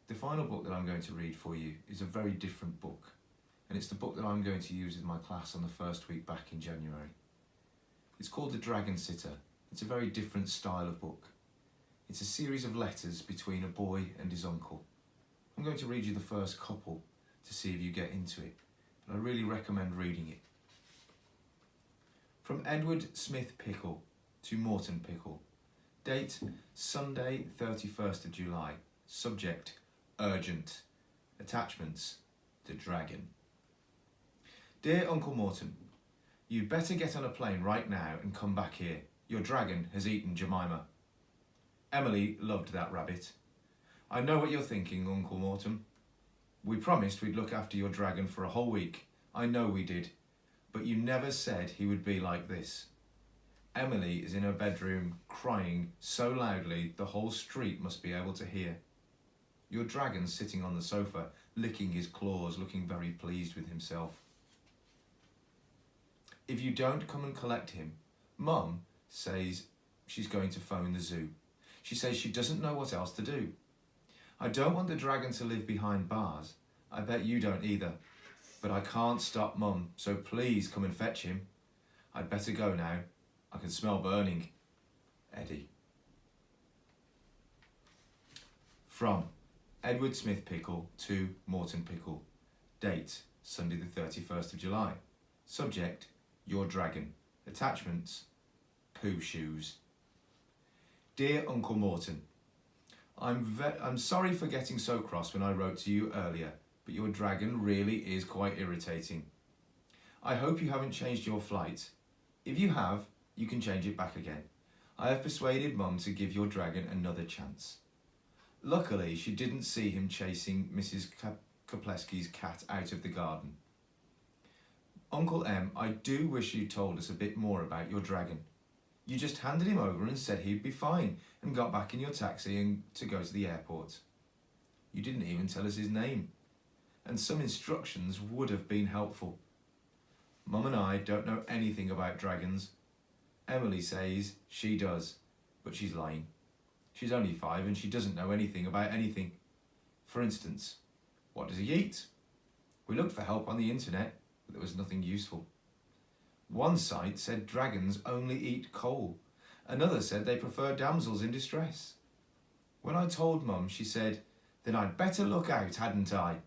The final book that I'm going to read for you is a very different book, and it's the book that I'm going to use in my class on the first week back in January. It's called The Dragonsitter. It's a very different style of book. It's a series of letters between a boy and his uncle. I'm going to read you the first couple to see if you get into it, but I really recommend reading it. From Edward Smith Pickle to Morton Pickle. Date, Sunday 31st of July. Subject, urgent. Attachments, the dragon. Dear Uncle Morton, you'd better get on a plane right now and come back here. Your dragon has eaten Jemima. Emily loved that rabbit. I know what you're thinking, Uncle Morton. We promised we'd look after your dragon for a whole week. I know we did, but you never said he would be like this. Emily is in her bedroom crying so loudly the whole street must be able to hear. Your dragon's sitting on the sofa, licking his claws, looking very pleased with himself. If you don't come and collect him, Mum says she's going to phone the zoo. She says she doesn't know what else to do. I don't want the dragon to live behind bars. I bet you don't either. But I can't stop Mum, so please come and fetch him. I'd better go now. I can smell burning. Eddie. From Edward Smith Pickle to Morton Pickle. Date, Sunday the 31st of July. Subject, your dragon. Attachments, poo shoes. Dear Uncle Morton, I'm sorry for getting so cross when I wrote to you earlier, but your dragon really is quite irritating. I hope you haven't changed your flight. If you have, you can change it back again. I have persuaded Mum to give your dragon another chance. Luckily, she didn't see him chasing Mrs. Kopleski's cat out of the garden. Uncle M, I do wish you told us a bit more about your dragon. You just handed him over and said he'd be fine and got back in your taxi and to go to the airport. You didn't even tell us his name, and some instructions would have been helpful. Mum and I don't know anything about dragons. Emily says she does, but she's lying. She's only 5 and she doesn't know anything about anything. For instance, what does he eat? We looked for help on the internet, but there was nothing useful. One site said dragons only eat coal. Another said they prefer damsels in distress. When I told Mum, she said, then I'd better look out, hadn't I?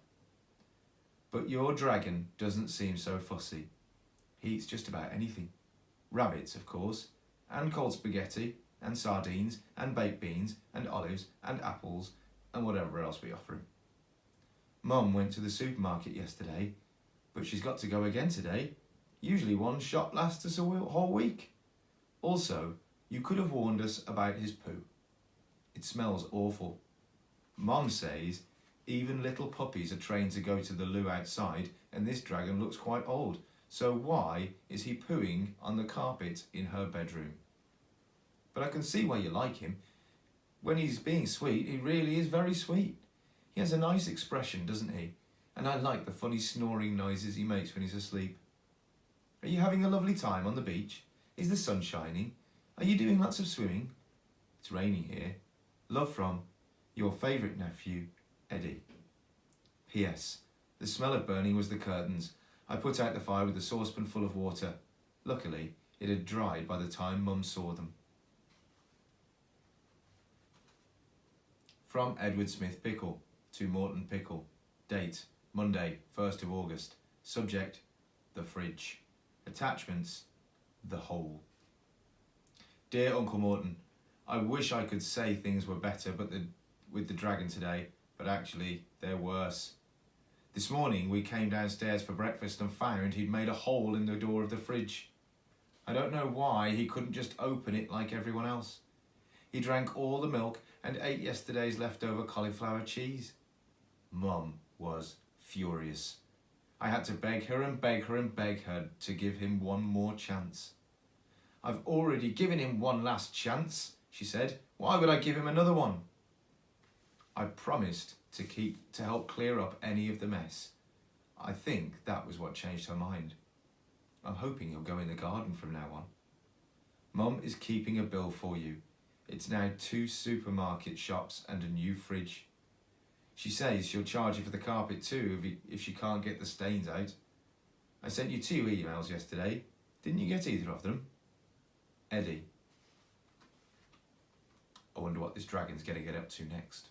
But your dragon doesn't seem so fussy. He eats just about anything. Rabbits, of course, and cold spaghetti, and sardines, and baked beans, and olives, and apples, and whatever else we offer him. Mum went to the supermarket yesterday, but she's got to go again today. Usually one shop lasts us a whole week. Also, you could have warned us about his poo. It smells awful. Mum says even little puppies are trained to go to the loo outside, and this dragon looks quite old. So why is he pooing on the carpet in her bedroom? But I can see why you like him. When he's being sweet, he really is very sweet. He has a nice expression, doesn't he? And I like the funny snoring noises he makes when he's asleep. Are you having a lovely time on the beach? Is the sun shining? Are you doing lots of swimming? It's raining here. Love from your favourite nephew, Eddie. P.S. The smell of burning was the curtains. I put out the fire with a saucepan full of water. Luckily, it had dried by the time Mum saw them. From Edward Smith Pickle to Morton Pickle. Date, Monday, 1st of August. Subject, the fridge. Attachments, the hole. Dear Uncle Morton, I wish I could say things were better with the dragon today, but actually they're worse. This morning we came downstairs for breakfast and found he'd made a hole in the door of the fridge. I don't know why he couldn't just open it like everyone else. He drank all the milk and ate yesterday's leftover cauliflower cheese. Mum was furious. I had to beg her and beg her and beg her to give him one more chance. I've already given him one last chance, she said. Why would I give him another one? I promised to help clear up any of the mess. I think that was what changed her mind. I'm hoping he'll go in the garden from now on. Mum is keeping a bill for you. It's now 2 supermarket shops and a new fridge. She says she'll charge you for the carpet too if she can't get the stains out. I sent you 2 emails yesterday. Didn't you get either of them? Eddie. I wonder what this dragon's going to get up to next.